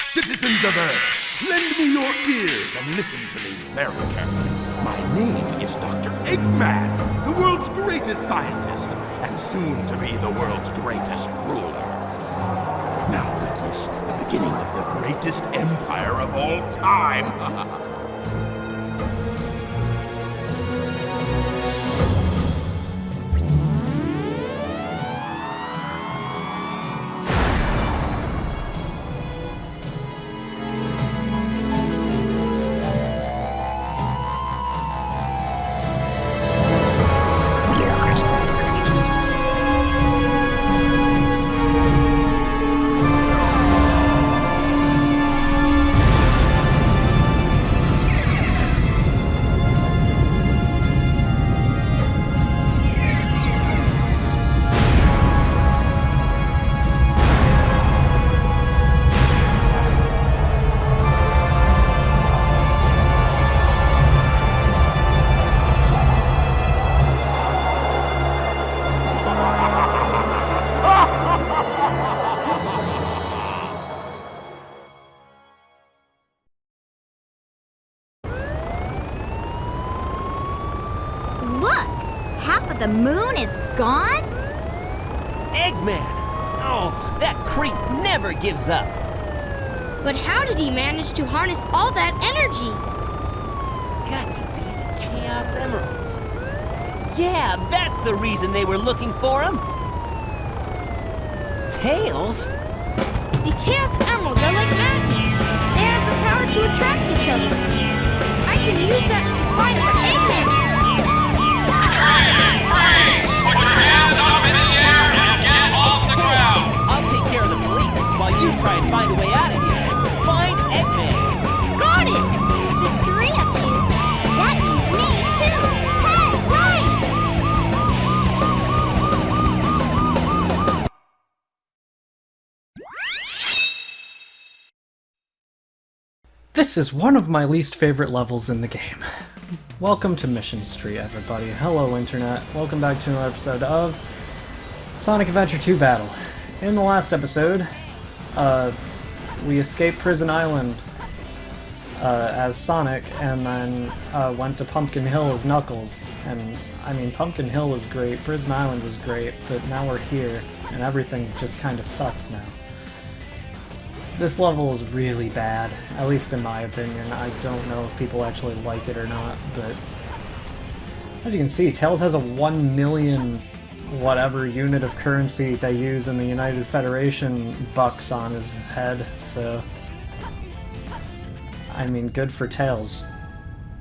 Citizens of Earth, lend me your ears and listen to me very carefully. My name is Dr. Eggman, the world's greatest scientist, and soon to be the world's greatest ruler. Now witness the beginning of the greatest empire of all time. The moon is gone? Eggman! Oh, that creep never gives up. But how did he manage to harness all that energy? It's got to be the Chaos Emeralds. Yeah, that's the reason they were looking for him. Tails? The Chaos Emeralds are like magic. They have the power to attract each other. I can use that to find for Eggman. Put your hands up in the air and get off the ground! I'll take care of the police while you try and find a way out of here. Find Eggman! Got it! The three of you? That means me, too! Hey, right! This is one of my least favorite levels in the game. Welcome to Mission Street, everybody. Hello, Internet. Welcome back to another episode of Sonic Adventure 2 Battle. In the last episode, we escaped Prison Island as Sonic, and then went to Pumpkin Hill as Knuckles. And, I mean, Pumpkin Hill was great, Prison Island was great, but now we're here, and everything just kind of sucks now. This level is really bad, at least in my opinion. I don't know if people actually like it or not, but as you can see, Tails has a 1 million whatever unit of currency they use in the United Federation bucks on his head, so I mean, good for Tails.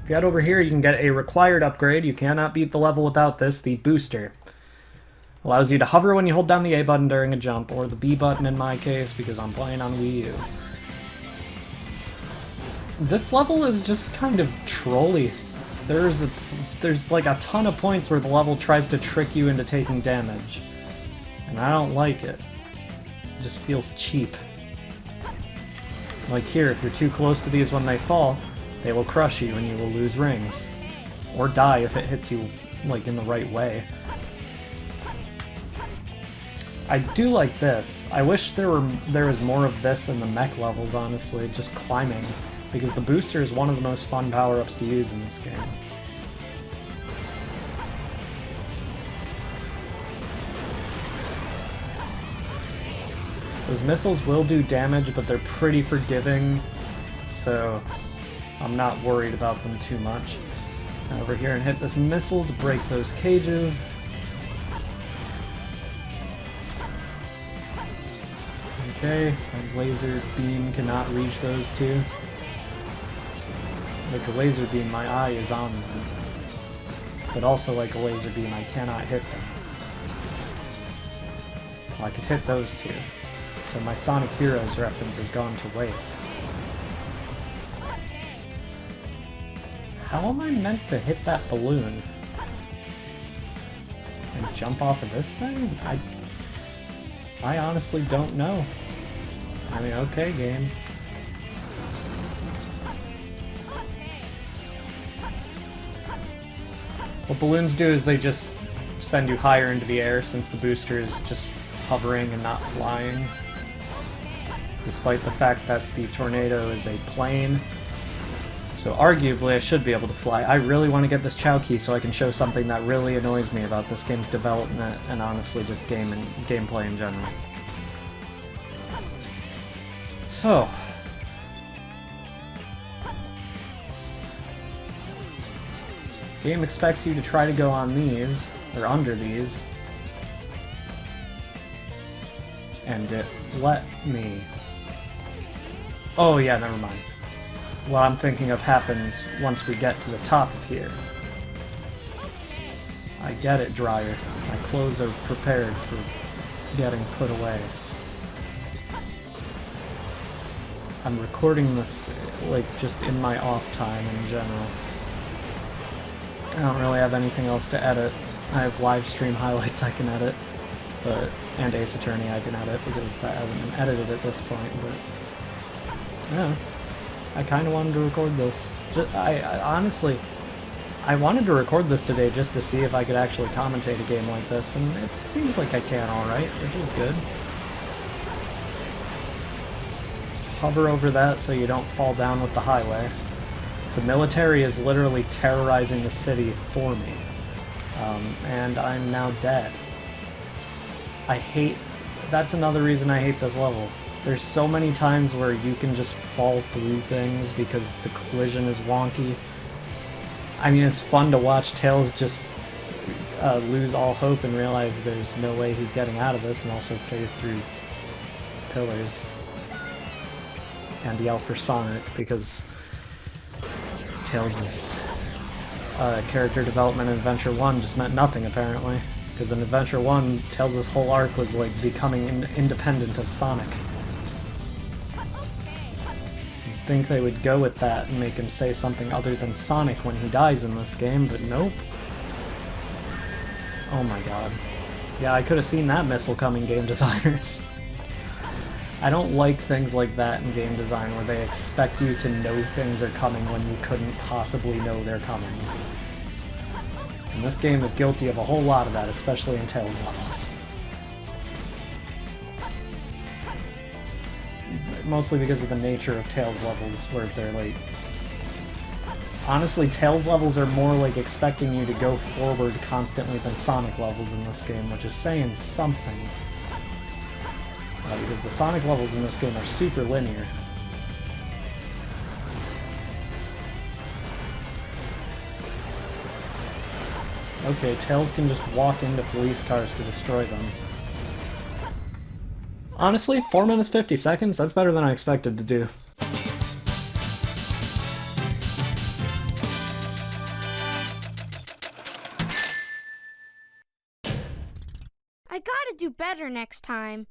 If you head over here, you can get a required upgrade. You cannot beat the level without this, the booster. Allows you to hover when you hold down the A button during a jump, or the B button in my case, because I'm playing on Wii U. This level is just kind of trolly. There's like a ton of points where the level tries to trick you into taking damage. And I don't like it. It just feels cheap. Like here, if you're too close to these when they fall, they will crush you and you will lose rings. Or die if it hits you, like, in the right way. I do like this. I wish there was more of this in the mech levels, honestly, just climbing, because the booster is one of the most fun power-ups to use in this game. Those missiles will do damage, but they're pretty forgiving, so I'm not worried about them too much. Now over here and hit this missile to break those cages. Okay, my laser beam cannot reach those two. Like a laser beam, my eye is on them. But also like a laser beam, I cannot hit them. Well, I could hit those two. So my Sonic Heroes reference has gone to waste. How am I meant to hit that balloon? And jump off of this thing? I honestly don't know. I mean, okay, game. What balloons do is they just send you higher into the air, since the booster is just hovering and not flying. despite the fact that the tornado is a plane. So arguably I should be able to fly. I really want to get this Chao key so I can show something that really annoys me about this game's development and honestly just gameplay in general. So, game expects you to try to go on these, or under these, and it let me. Oh yeah, never mind. What I'm thinking of happens once we get to the top of here. I get it, Dryer. My clothes are prepared for getting put away. I'm recording this, like, just in my off time in general. I don't really have anything else to edit. I have live stream highlights I can edit, and Ace Attorney I can edit because that hasn't been edited at this point, but yeah. I kind of wanted to record this. I honestly, I wanted to record this today just to see if I could actually commentate a game like this, and it seems like I can alright, which is good. Hover over that so you don't fall down with the highway. The military is literally terrorizing the city for me. And I'm now dead. That's another reason I hate this level. There's so many times where you can just fall through things because the collision is wonky. I mean, it's fun to watch Tails just lose all hope and realize there's no way he's getting out of this, and also phase through pillars. And yell for Sonic, because Tails' character development in Adventure 1 just meant nothing, apparently. Because in Adventure 1, Tails' whole arc was like becoming independent of Sonic. You'd think they would go with that and make him say something other than Sonic when he dies in this game, but nope. Oh my god. Yeah, I could have seen that missile coming, game designers. I don't like things like that in game design where they expect you to know things are coming when you couldn't possibly know they're coming. And this game is guilty of a whole lot of that, especially in Tails levels. Mostly because of the nature of Tails levels, where they're like... Honestly, Tails levels are more like expecting you to go forward constantly than Sonic levels in this game, which is saying something. Because the Sonic levels in this game are super linear. Okay, Tails can just walk into police cars to destroy them. Honestly, 4 minutes 50 seconds? That's better than I expected to do. I gotta do better next time.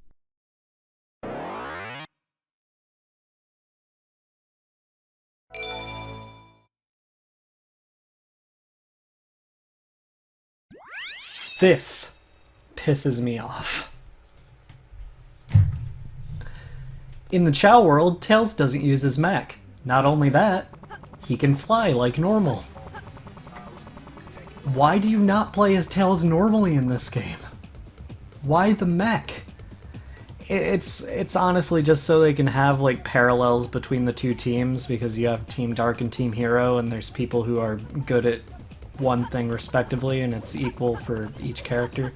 This pisses me off. In the Choo World, Tails doesn't use his mech. Not only that, he can fly like normal. Why do you not play as Tails normally in this game? Why the mech? It's honestly just so they can have like parallels between the two teams, because you have Team Dark and Team Hero, and there's people who are good at one thing respectively, and it's equal for each character.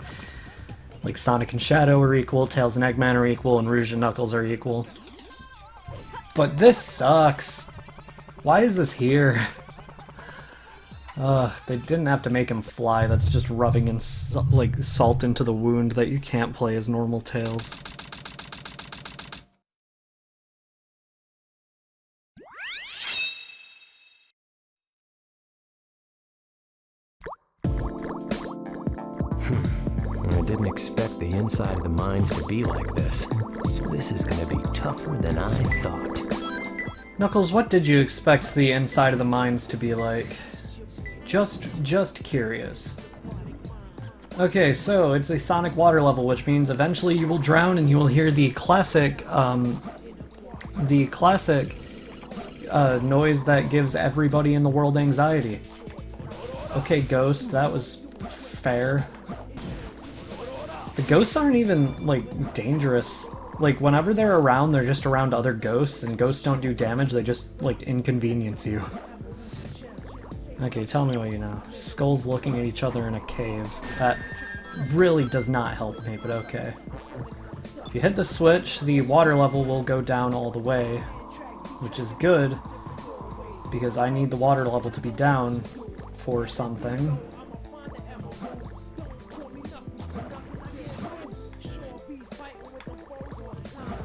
Like Sonic and Shadow are equal, Tails and Eggman are equal, and Rouge and Knuckles are equal. But this sucks. Why is this here? They didn't have to make him fly. That's just rubbing in like salt into the wound that you can't play as normal Tails. I didn't expect the inside of the mines to be like this. This is gonna be tougher than I thought. Knuckles, what did you expect the inside of the mines to be like? Just curious. Okay, so it's a Sonic water level, which means eventually you will drown and you will hear the classic noise that gives everybody in the world anxiety. Okay, Ghost, that was fair. The ghosts aren't even, like, dangerous Like, whenever they're around, they're just around other ghosts, and ghosts don't do damage, they just, like, inconvenience you. Okay, tell me what you know. Skulls looking at each other in a cave. That really does not help me, but okay. If you hit the switch, the water level will go down all the way, which is good, because I need the water level to be down for something.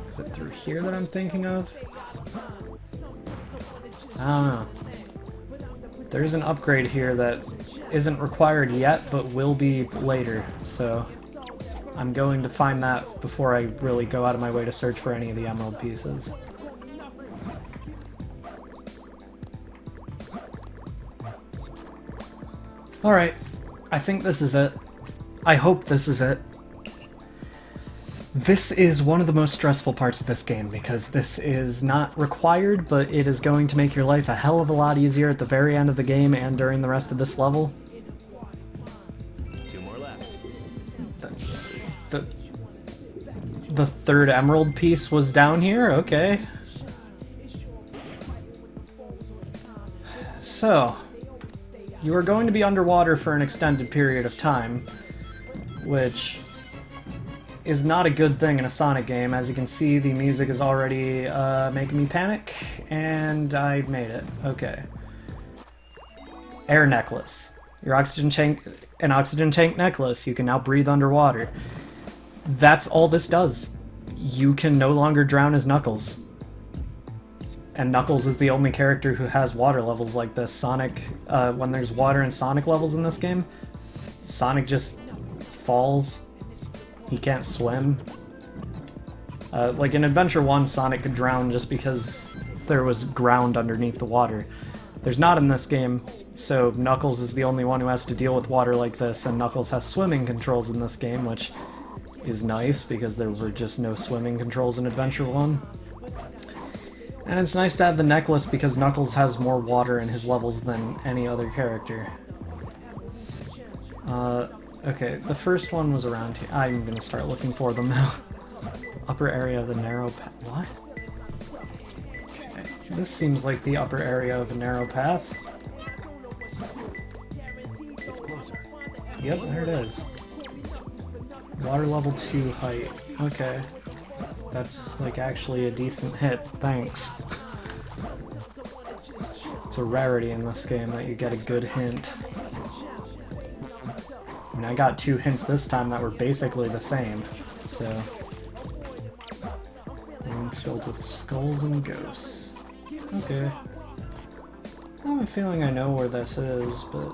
Is it through here that I'm thinking of? I don't know. There's an upgrade here that isn't required yet, but will be later, so I'm going to find that before I really go out of my way to search for any of the emerald pieces. Alright, I think this is it. I hope this is it. This is one of the most stressful parts of this game, because this is not required, but it is going to make your life a hell of a lot easier at the very end of the game and during the rest of this level. 2 more left. The third emerald piece was down here? Okay. So, you are going to be underwater for an extended period of time, which is not a good thing in a Sonic game. As you can see, the music is already making me panic, and I made it. Okay. Air necklace. An oxygen tank necklace. You can now breathe underwater. That's all this does. You can no longer drown as Knuckles. And Knuckles is the only character who has water levels like this. Sonic, when there's water and Sonic levels in this game, Sonic just falls. He can't swim. Like in Adventure 1, Sonic could drown just because there was ground underneath the water. There's not in this game, so Knuckles is the only one who has to deal with water like this, and Knuckles has swimming controls in this game, which is nice because there were just no swimming controls in Adventure 1. And it's nice to have the necklace because Knuckles has more water in his levels than any other character. Okay, the first one was around here. I'm gonna start looking for them now. Upper area of the narrow path. What? Okay, this seems like the upper area of a narrow path. It's closer. Yep, there it is. Water level 2 height. Okay. That's like actually a decent hit. Thanks. It's a rarity in this game that you get a good hint. I mean, I got 2 hints this time that were basically the same, so... Room filled with skulls and ghosts. Okay. I have a feeling I know where this is, but...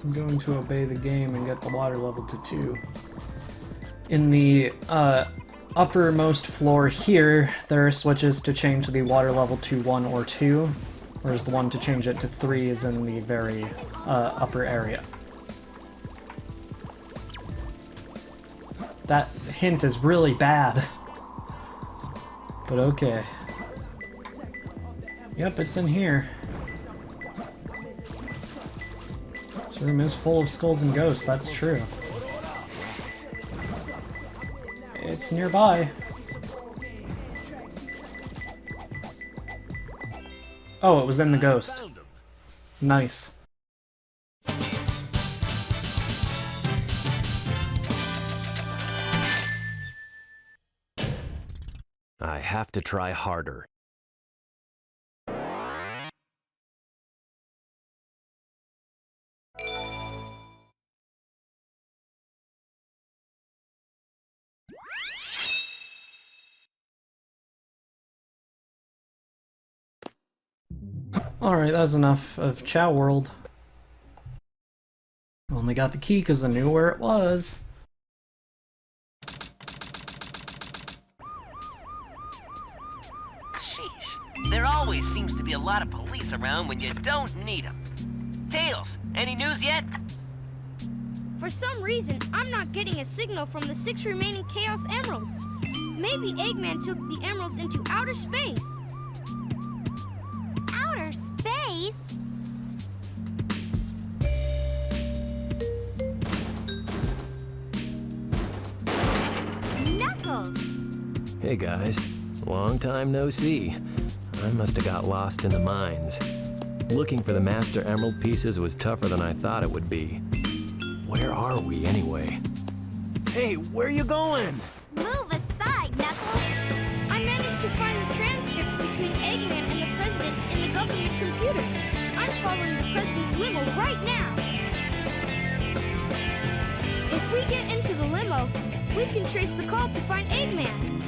I'm going to obey the game and get the water level to 2. In the, uppermost floor here, there are switches to change the water level to 1 or 2, whereas the one to change it to 3 is in the very, upper area. That hint is really bad. But okay. Yep, it's in here. This room is full of skulls and ghosts, that's true. It's nearby. Oh, it was in the ghost. Nice. I have to try harder. Alright, that's enough of Choo World. Only got the key because I knew where it was. Sheesh. There always seems to be a lot of police around when you don't need them. Tails, any news yet? For some reason, I'm not getting a signal from the 6 remaining Chaos Emeralds. Maybe Eggman took the emeralds into outer space. Outer space? Knuckles! Hey guys, long time no see. I must have got lost in the mines. Looking for the Master Emerald pieces was tougher than I thought it would be. Where are we anyway? Hey, where are you going? Move aside, Knuckles. I managed to find the transcripts between Eggman and the President in the government computer. I'm following the President's limo right now. If we get into the limo, we can trace the call to find Eggman.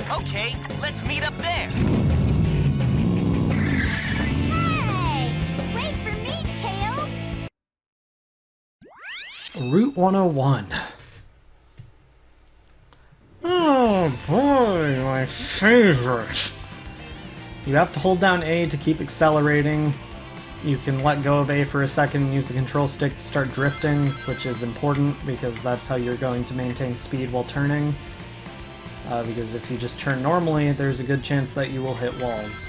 Okay, let's meet up there. Hey! Wait for me, Tails! Route 101. Oh boy, my favorite. You have to hold down A to keep accelerating. You can let go of A for a second and use the control stick to start drifting, which is important because that's how you're going to maintain speed while turning. Because if you just turn normally, there's a good chance that you will hit walls.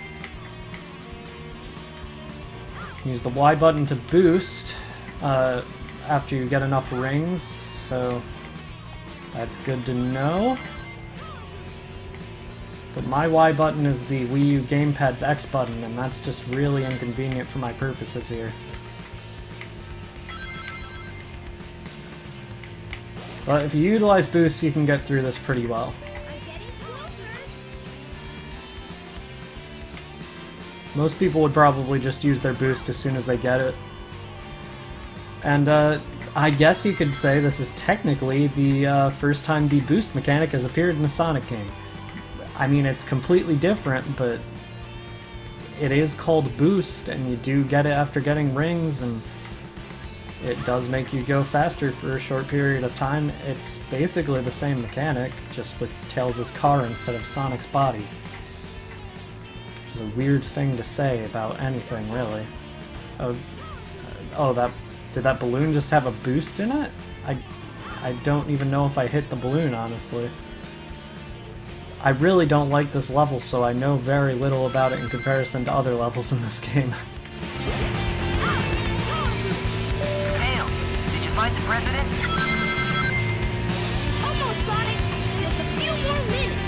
Use the Y button to boost after you get enough rings, so that's good to know. But my Y button is the Wii U gamepad's X button, and that's just really inconvenient for my purposes here. But if you utilize boosts, you can get through this pretty well. I'm getting closer. Most people would probably just use their boost as soon as they get it. And I guess you could say this is technically the first time the boost mechanic has appeared in a Sonic game. I mean, it's completely different, but it is called boost, and you do get it after getting rings, and it does make you go faster for a short period of time. It's basically the same mechanic, just with Tails' car instead of Sonic's body. Which is a weird thing to say about anything, really. Did that balloon just have a boost in it? I don't even know if I hit the balloon, honestly. I really don't like this level, so I know very little about it in comparison to other levels in this game. Tails, did you find the President? Almost, Sonic. Just a few more minutes.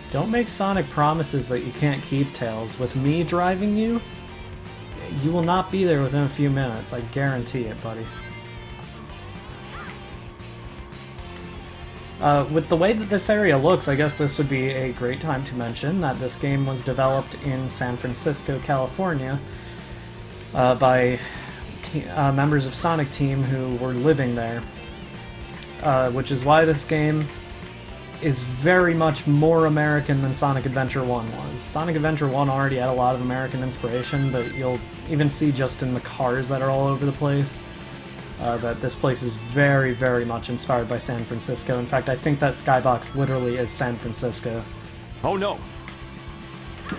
Don't make Sonic promises that you can't keep, Tails. With me driving you, you will not be there within a few minutes. I guarantee it, buddy. With the way that this area looks, I guess this would be a great time to mention that this game was developed in San Francisco, California, by members of Sonic Team who were living there, which is why this game is very much more American than Sonic Adventure 1 was. Sonic Adventure 1 already had a lot of American inspiration, but you'll even see just in the cars that are all over the place that this place is very, very much inspired by San Francisco. In fact, I think that skybox literally is San Francisco. Oh no!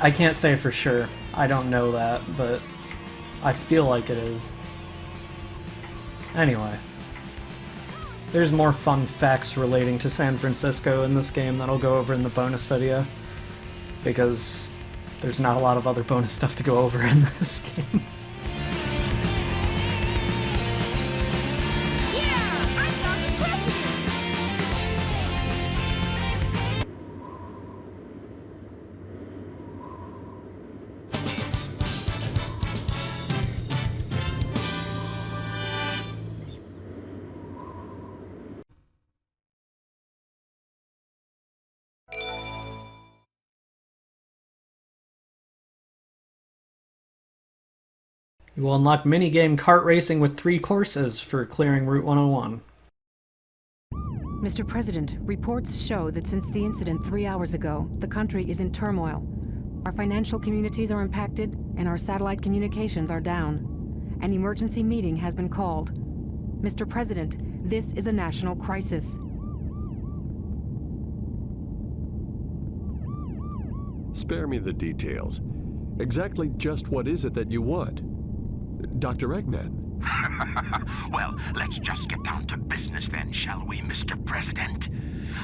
I can't say for sure. I don't know that, but I feel like it is. Anyway. There's more fun facts relating to San Francisco in this game that I'll go over in the bonus video, because there's not a lot of other bonus stuff to go over in this game. You will unlock minigame kart racing with 3 courses for clearing Route 101. Mr. President, reports show that since the incident 3 hours ago, the country is in turmoil. Our financial communities are impacted, and our satellite communications are down. An emergency meeting has been called. Mr. President, this is a national crisis. Spare me the details. Exactly just what is it that you want? Dr. Eggman. Well, let's just get down to business then, shall we, Mr. President?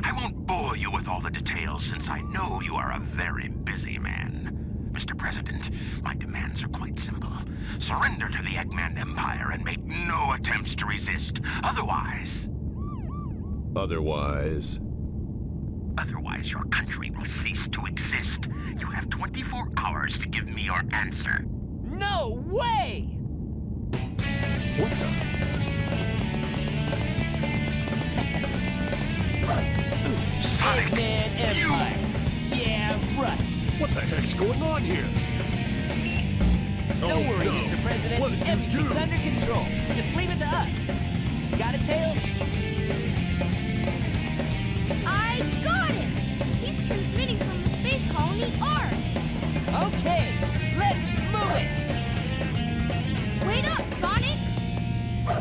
I won't bore you with all the details since I know you are a very busy man. Mr. President, my demands are quite simple. Surrender to the Eggman Empire and make no attempts to resist. Otherwise... Otherwise? Otherwise, your country will cease to exist. You have 24 hours to give me your answer. No way! What the? Sonic, Eggman Empire. Yeah, right. What the heck's going on here? Don't worry, Mr. President. What did you Everything's do? under control. Just leave it to us. Got it, Tails? I got him! He's transmitting from the space colony Ark. Okay, let's move it! Wait up, Sonic!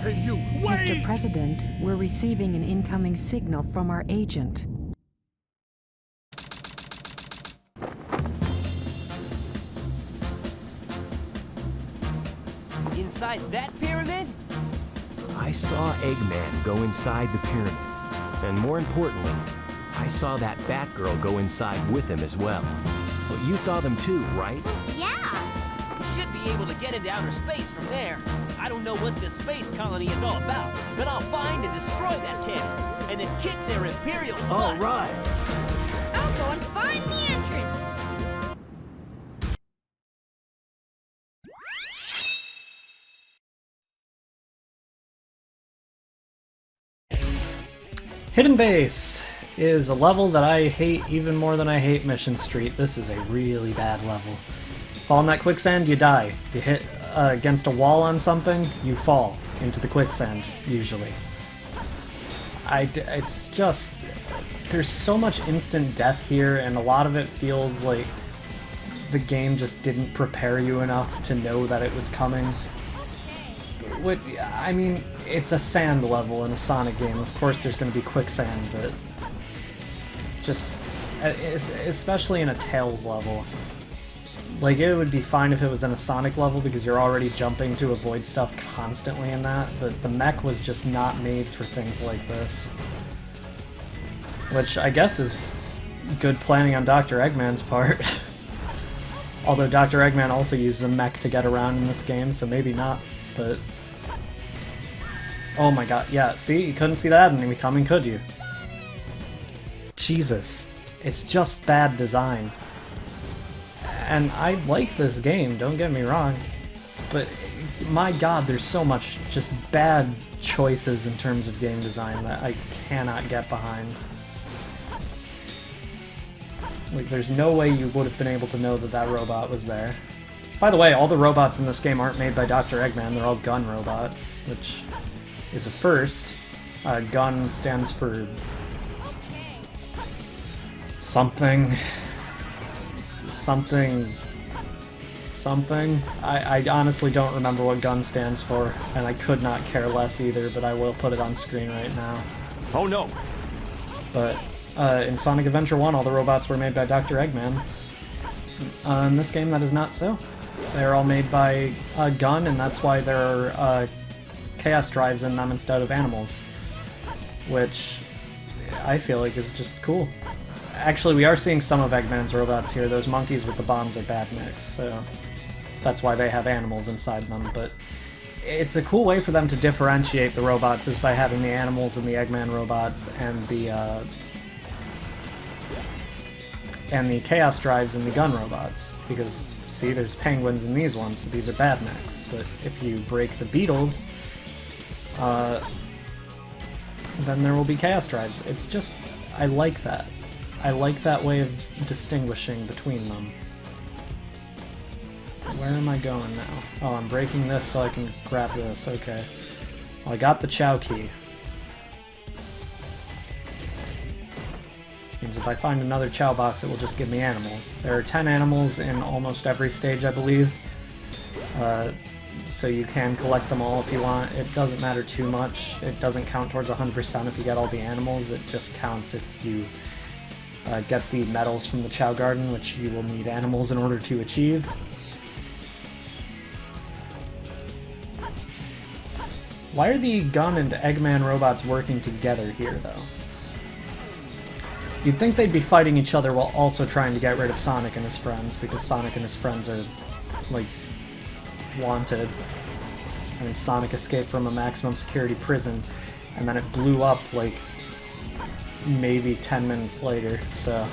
Hey, you, Mr. wait! President, we're receiving an incoming signal from our agent. Inside that pyramid? I saw Eggman go inside the pyramid. And more importantly, I saw that Batgirl go inside with him as well. But you saw them too, right? Yeah. We should be able to get into outer space from there. I don't know what this space colony is all about, but I'll find and destroy that cannon, and then kick their Imperial butts. All right. I'll go and find the entrance. Hidden Base is a level that I hate even more than I hate Mission Street. This is a really bad level. Fall in that quicksand, you die. You hit against a wall on something, you fall into the quicksand, usually. It's just... There's so much instant death here, and a lot of it feels like the game just didn't prepare you enough to know that it was coming. What, I mean, it's a sand level in a Sonic game. Of course there's going to be quicksand, but just, especially in a Tails level. Like, it would be fine if it was in a Sonic level because you're already jumping to avoid stuff constantly in that, but the mech was just not made for things like this. Which I guess is good planning on Dr. Eggman's part. Although Dr. Eggman also uses a mech to get around in this game, so maybe not, but... Oh my god, yeah, see? You couldn't see that enemy coming, could you? Jesus. It's just bad design. And I like this game, don't get me wrong, but my god, there's so much just bad choices in terms of game design that I cannot get behind. Like, there's no way you would have been able to know that that robot was there. By the way, all the robots in this game aren't made by Dr. Eggman, they're all gun robots, which is a first. Gun stands for... something... something. I honestly don't remember what gun stands for, and I could not care less either, but I will put it on screen right now. Oh no! But in Sonic Adventure 1, all the robots were made by Dr. Eggman. In this game, that is not so. They're all made by Gun, and that's why there are chaos drives in them instead of animals. Which I feel like is just cool. Actually, we are seeing some of Eggman's robots here. Those monkeys with the bombs are bad mix, so that's why they have animals inside them. But it's a cool way for them to differentiate the robots is by having the animals in the Eggman robots and the chaos drives in the gun robots. Because, see, there's penguins in these ones, so these are bad mix. But if you break the beetles, then there will be chaos drives. It's just, I like that. I like that way of distinguishing between them. Where am I going now? Oh, I'm breaking this so I can grab this. Okay. Well, I got the Choo key. Means if I find another Choo box, it will just give me animals. There are 10 animals in almost every stage, I believe. So you can collect them all if you want. It doesn't matter too much. It doesn't count towards 100% if you get all the animals. It just counts if you get the medals from the Choo Garden, which you will need animals in order to achieve. Why are the Gun and Eggman robots working together here, though? You'd think they'd be fighting each other while also trying to get rid of Sonic and his friends, because Sonic and his friends are, like, wanted. I mean, Sonic escaped from a maximum security prison, and then it blew up, like, maybe 10 minutes later, so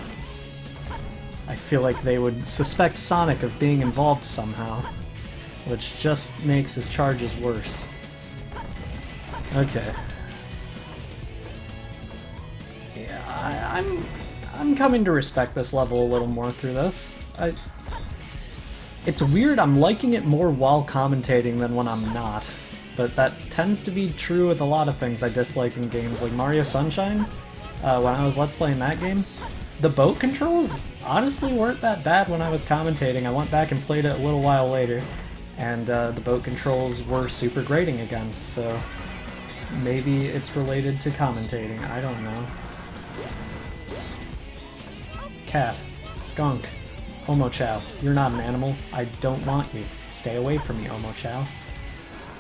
I feel like they would suspect Sonic of being involved somehow, which just makes his charges worse. Okay. Yeah, I'm coming to respect this level a little more through this. It's weird, I'm liking it more while commentating than when I'm not. But that tends to be true with a lot of things I dislike in games, like Mario Sunshine. When I was Let's Playing that game, the boat controls honestly weren't that bad when I was commentating. I went back and played it a little while later, and the boat controls were super grating again, so maybe it's related to commentating, I don't know. Cat. Skunk. Omochow, you're not an animal. I don't want you. Stay away from me, Omochow.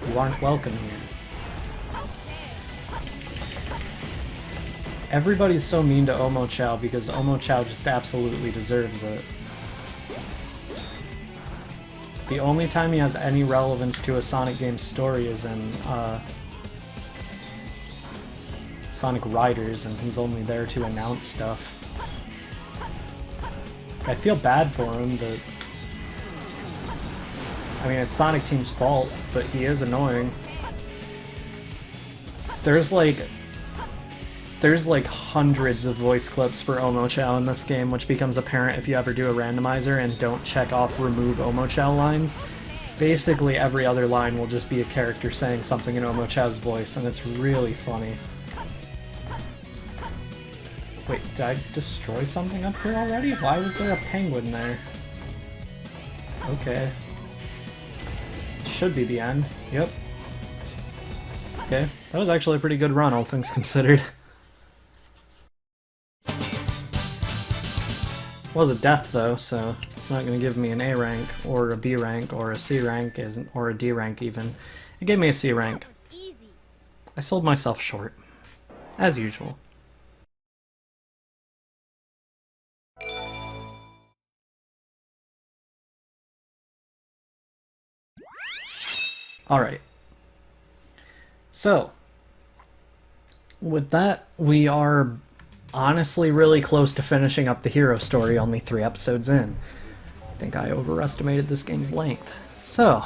You aren't welcome here. Everybody's so mean to Omochow because Omochow just absolutely deserves it. The only time he has any relevance to a Sonic game's story is in Sonic Riders, and he's only there to announce stuff. I feel bad for him, but I mean, it's Sonic Team's fault, but he is annoying. There's like hundreds of voice clips for Omochow in this game, which becomes apparent if you ever do a randomizer and don't check off remove Omochow lines. Basically every other line will just be a character saying something in Omochow's voice, and it's really funny. Wait, did I destroy something up here already? Why was there a penguin there? Okay. Should be the end. Yep. Okay, that was actually a pretty good run, all things considered. Was a death though, so it's not going to give me an A rank, or a B rank, or a C rank, or a D rank even. It gave me a C rank. I sold myself short. As usual. Alright. So, with that, we are honestly really close to finishing up the hero story, only 3 episodes in. I think I overestimated this game's length. So,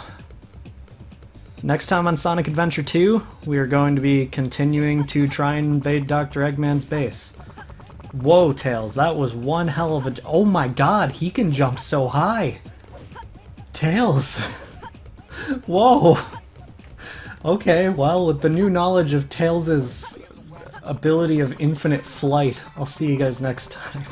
next time on Sonic Adventure 2, we are going to be continuing to try and invade Dr. Eggman's base. Whoa, Tails, that was one hell of a... Oh my god, he can jump so high! Tails! Whoa! Okay, well, with the new knowledge of Tails' ability of infinite flight, I'll see you guys next time.